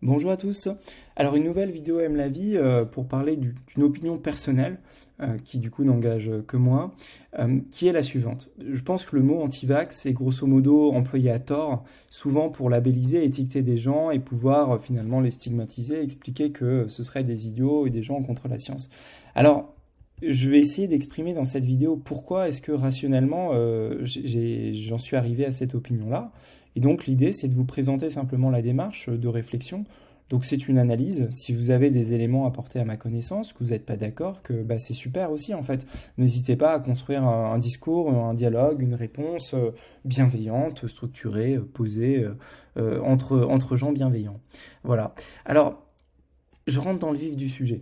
Bonjour à tous. Alors une nouvelle vidéo aime la vie pour parler d'une opinion personnelle qui du coup n'engage que moi, qui est la suivante. Je pense que le mot anti-vax est grosso modo employé à tort, souvent pour labelliser, étiqueter des gens et pouvoir finalement les stigmatiser, expliquer que ce seraient des idiots et des gens contre la science. Alors je vais essayer d'exprimer dans cette vidéo pourquoi est-ce que rationnellement j'en suis arrivé à cette opinion-là. Et donc l'idée, c'est de vous présenter simplement la démarche de réflexion. Donc c'est une analyse. Si vous avez des éléments à porter à ma connaissance, que vous n'êtes pas d'accord, que bah, c'est super aussi en fait. N'hésitez pas à construire un discours, un dialogue, une réponse bienveillante, structurée, posée entre gens bienveillants. Voilà. Alors, je rentre dans le vif du sujet.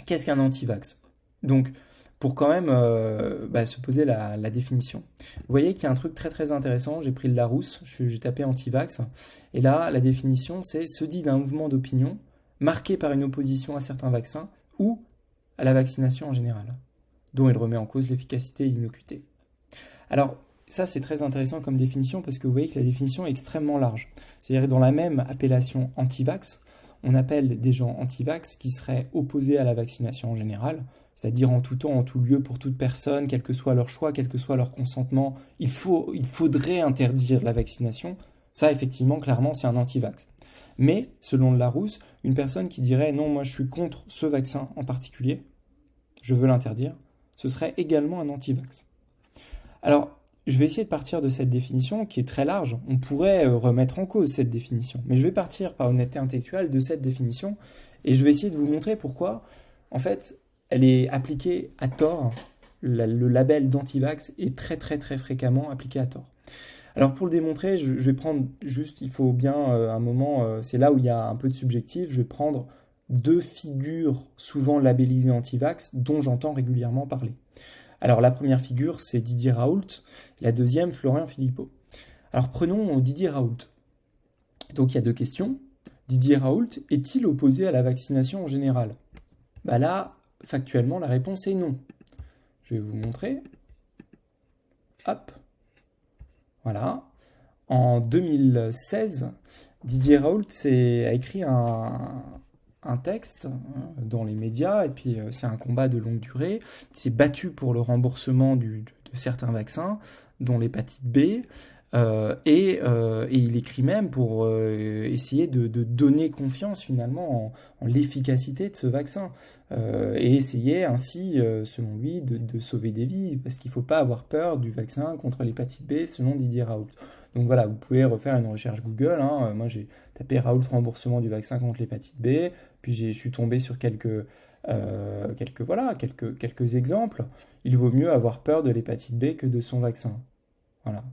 Qu'est-ce qu'un anti-vax? Donc, pour quand même se poser la définition. Vous voyez qu'il y a un truc très très intéressant, j'ai pris le Larousse, j'ai tapé anti-vax, et là, la définition, c'est se dit d'un mouvement d'opinion marqué par une opposition à certains vaccins ou à la vaccination en général, dont il remet en cause l'efficacité et l'innocuité. Alors, ça, c'est très intéressant comme définition parce que vous voyez que la définition est extrêmement large. C'est-à-dire dans la même appellation anti-vax, on appelle des gens anti-vax qui seraient opposés à la vaccination en général, c'est-à-dire en tout temps, en tout lieu, pour toute personne, quel que soit leur choix, quel que soit leur consentement, il faudrait interdire la vaccination. Ça, effectivement, clairement, c'est un anti-vax. Mais, selon le Larousse, une personne qui dirait non, moi je suis contre ce vaccin en particulier, je veux l'interdire, ce serait également un anti-vax. Alors, je vais essayer de partir de cette définition qui est très large. On pourrait remettre en cause cette définition. Mais je vais partir par honnêteté intellectuelle de cette définition et je vais essayer de vous montrer pourquoi, en fait, elle est appliquée à tort. Le label d'antivax est très très très fréquemment appliqué à tort. Alors pour le démontrer, je vais prendre juste, il faut bien un moment, c'est là où il y a un peu de subjectif, je vais prendre deux figures souvent labellisées antivax dont j'entends régulièrement parler. Alors la première figure, c'est Didier Raoult, la deuxième, Florian Philippot. Alors prenons Didier Raoult. Donc il y a deux questions. Didier Raoult est-il opposé à la vaccination en général? Bah là, factuellement, la réponse est non. Je vais vous montrer. Hop. Voilà. En 2016, Didier Raoult a écrit un texte dans les médias, et puis c'est un combat de longue durée. Il s'est battu pour le remboursement de certains vaccins, dont l'hépatite B, et il écrit même pour essayer de donner confiance finalement en l'efficacité de ce vaccin, et essayer ainsi, selon lui, de sauver des vies, parce qu'il ne faut pas avoir peur du vaccin contre l'hépatite B, selon Didier Raoult. Donc voilà, vous pouvez refaire une recherche Google, hein. Moi j'ai tapé Raoult remboursement du vaccin contre l'hépatite B, puis je suis tombé sur quelques exemples. Il vaut mieux avoir peur de l'hépatite B que de son vaccin. Voilà.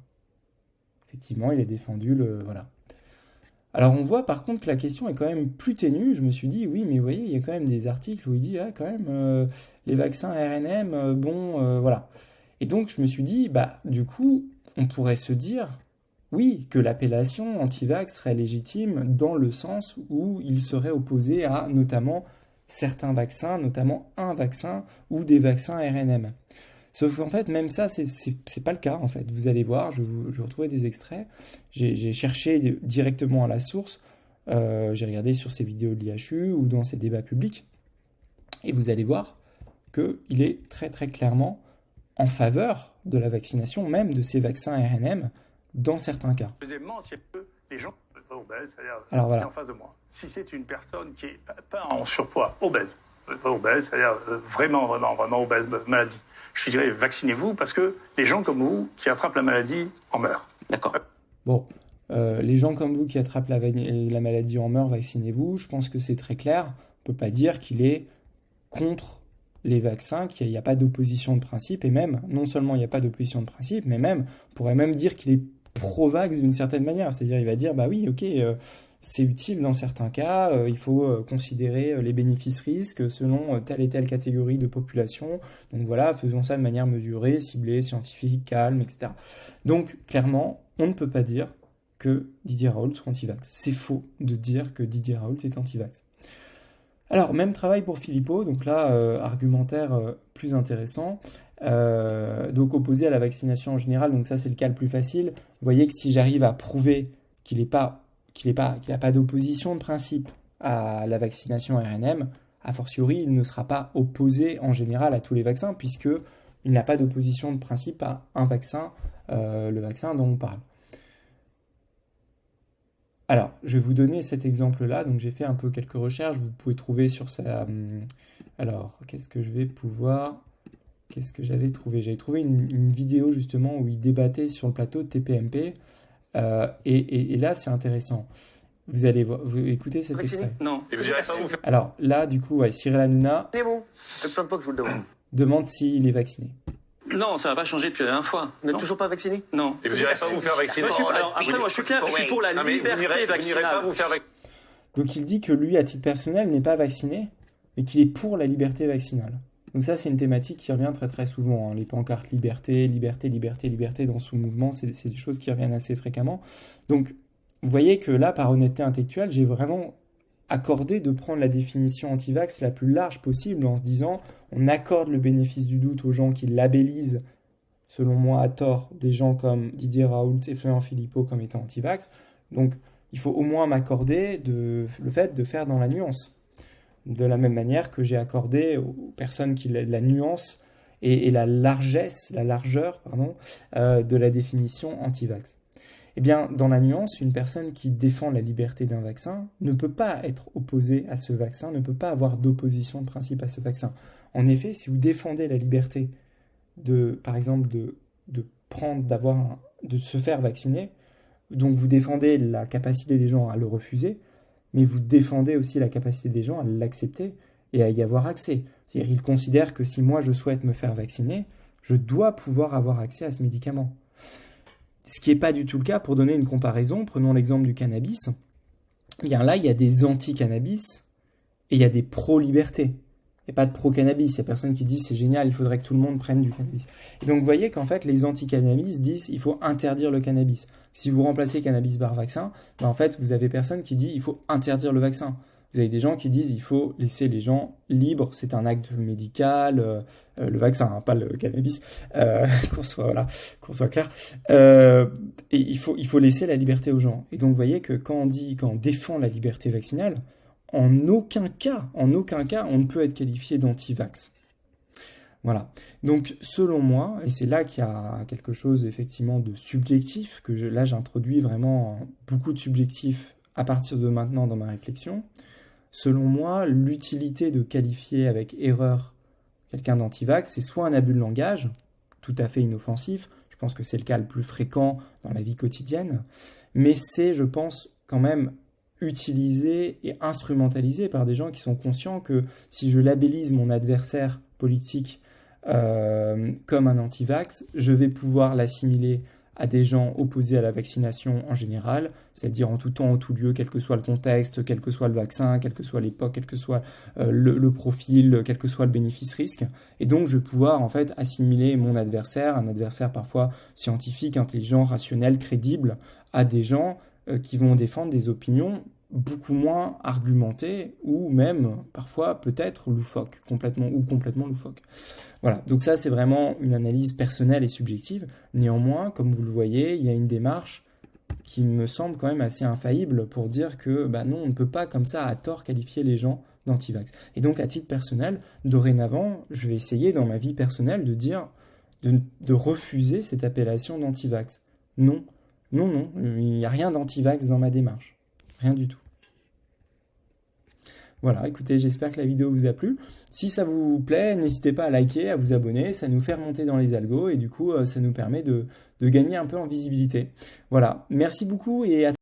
Effectivement, il est défendu voilà. Alors on voit par contre que la question est quand même plus ténue. Je me suis dit, oui, mais vous voyez, il y a quand même des articles où il dit, ah, quand même, les vaccins RNM, voilà. Et donc je me suis dit, bah, du coup, on pourrait se dire, oui, que l'appellation anti-vax serait légitime dans le sens où il serait opposé à notamment certains vaccins, notamment un vaccin ou des vaccins RNM. Sauf qu'en fait, même ça, c'est pas le cas, en fait. Vous allez voir, je vais retrouver des extraits. J'ai cherché directement à la source. J'ai regardé sur ces vidéos de l'IHU ou dans ces débats publics. Et vous allez voir qu'il est très très clairement en faveur de la vaccination, même de ces vaccins RNM, dans certains cas. Deuxièmement, c'est que les gens obèses, c'est-à-dire Alors qui est voilà. en face de moi. Si c'est une personne qui est pas en surpoids, obèse, pas obèse, c'est-à-dire vraiment obèse, maladie, je dirais vaccinez-vous parce que les gens comme vous qui attrapent la maladie en meurent. D'accord. Bon, les gens comme vous qui attrapent la maladie en meurent, vaccinez-vous. Je pense que c'est très clair. On ne peut pas dire qu'il est contre les vaccins, qu'il n'y a pas d'opposition de principe, et même, non seulement il n'y a pas d'opposition de principe, mais même, on pourrait même dire qu'il est pro-vax d'une certaine manière. C'est-à-dire, il va dire, bah oui, ok, c'est utile dans certains cas, il faut considérer les bénéfices-risques selon telle et telle catégorie de population. Donc voilà, faisons ça de manière mesurée, ciblée, scientifique, calme, etc. Donc, clairement, on ne peut pas dire que Didier Raoult soit anti-vax. C'est faux de dire que Didier Raoult est anti-vax. Alors, même travail pour Philippot, donc là, argumentaire plus intéressant. Donc opposé à la vaccination en général, donc ça c'est le cas le plus facile. Vous voyez que si j'arrive à prouver qu'il n'est pas qu'il n'a pas d'opposition de principe à la vaccination ARNM, a fortiori, il ne sera pas opposé en général à tous les vaccins, puisqu'il n'a pas d'opposition de principe à un vaccin, le vaccin dont on parle. Alors, je vais vous donner cet exemple-là. Donc, j'ai fait un peu quelques recherches. Vous pouvez trouver sur sa... Alors, qu'est-ce que j'avais trouvé? J'avais trouvé une vidéo, justement, où il débattait sur le plateau de TPMP. Et là, c'est intéressant. Vous allez écouter cet extrait. Non. Et vous direz pas vous faire... Alors, là, du coup, Cyril Hanouna Ça fait plein de fois que je vous le demande. demande s'il est vacciné. Non, ça n'a pas changé depuis la dernière fois. Vous n'êtes toujours pas vacciné? Non. Et vous direz pas vous faire vacciner. Alors, après, moi, je suis clair, je suis pour la liberté vaccinale. Donc, il dit que lui, à titre personnel, n'est pas vacciné, mais qu'il est pour la liberté vaccinale. Donc ça, c'est une thématique qui revient très très souvent, hein. Les pancartes liberté, liberté, liberté, liberté dans son mouvement, c'est des choses qui reviennent assez fréquemment. Donc, vous voyez que là, par honnêteté intellectuelle, j'ai vraiment accordé de prendre la définition anti-vax la plus large possible en se disant on accorde le bénéfice du doute aux gens qui labellisent, selon moi à tort, des gens comme Didier Raoult et Florian Philippot comme étant anti-vax. Donc, il faut au moins m'accorder le fait de faire dans la nuance. De la même manière que j'ai accordé aux personnes qui la nuance et la largeur de la définition anti-vax. Eh bien, dans la nuance, une personne qui défend la liberté d'un vaccin ne peut pas être opposée à ce vaccin, ne peut pas avoir d'opposition de principe à ce vaccin. En effet, si vous défendez la liberté par exemple, de se faire vacciner, donc vous défendez la capacité des gens à le refuser, mais vous défendez aussi la capacité des gens à l'accepter et à y avoir accès. C'est-à-dire, ils considèrent que si moi je souhaite me faire vacciner, je dois pouvoir avoir accès à ce médicament. Ce qui n'est pas du tout le cas. Pour donner une comparaison, prenons l'exemple du cannabis. Eh bien là, il y a des anti-cannabis et il y a des pro-liberté. Il n'y a pas de pro-cannabis. Il y a personne qui dit c'est génial, il faudrait que tout le monde prenne du cannabis. Et donc vous voyez qu'en fait, les anti-cannabis disent il faut interdire le cannabis. Si vous remplacez cannabis par vaccin, ben en fait, vous avez personne qui dit il faut interdire le vaccin. Vous avez des gens qui disent il faut laisser les gens libres, c'est un acte médical, le vaccin, hein, pas le cannabis, qu'on soit clair. Et il faut laisser la liberté aux gens. Et donc vous voyez que quand on défend la liberté vaccinale, en aucun cas, on ne peut être qualifié d'anti-vax. Voilà. Donc, selon moi, et c'est là qu'il y a quelque chose effectivement de subjectif, là j'introduis vraiment beaucoup de subjectif à partir de maintenant dans ma réflexion. Selon moi, l'utilité de qualifier avec erreur quelqu'un d'anti-vax, c'est soit un abus de langage, tout à fait inoffensif, je pense que c'est le cas le plus fréquent dans la vie quotidienne, mais c'est, je pense, quand même utilisé et instrumentalisé par des gens qui sont conscients que si je labellise mon adversaire politique comme un anti-vax, je vais pouvoir l'assimiler à des gens opposés à la vaccination en général, c'est-à-dire en tout temps, en tout lieu, quel que soit le contexte, quel que soit le vaccin, quelle que soit l'époque, quel que soit le profil, quel que soit le bénéfice-risque. Et donc, je vais pouvoir en fait assimiler mon adversaire, un adversaire parfois scientifique, intelligent, rationnel, crédible, à des gens qui vont défendre des opinions beaucoup moins argumentées ou même parfois peut-être loufoques, complètement loufoques. Voilà, donc ça c'est vraiment une analyse personnelle et subjective. Néanmoins, comme vous le voyez, il y a une démarche qui me semble quand même assez infaillible pour dire que non, on ne peut pas comme ça à tort qualifier les gens d'anti-vax. Et donc à titre personnel, dorénavant, je vais essayer dans ma vie personnelle de dire, de refuser cette appellation d'anti-vax. Non, il n'y a rien d'anti-vax dans ma démarche. Rien du tout. Voilà, écoutez, j'espère que la vidéo vous a plu. Si ça vous plaît, n'hésitez pas à liker, à vous abonner, ça nous fait remonter dans les algos et du coup, ça nous permet de gagner un peu en visibilité. Voilà, merci beaucoup et à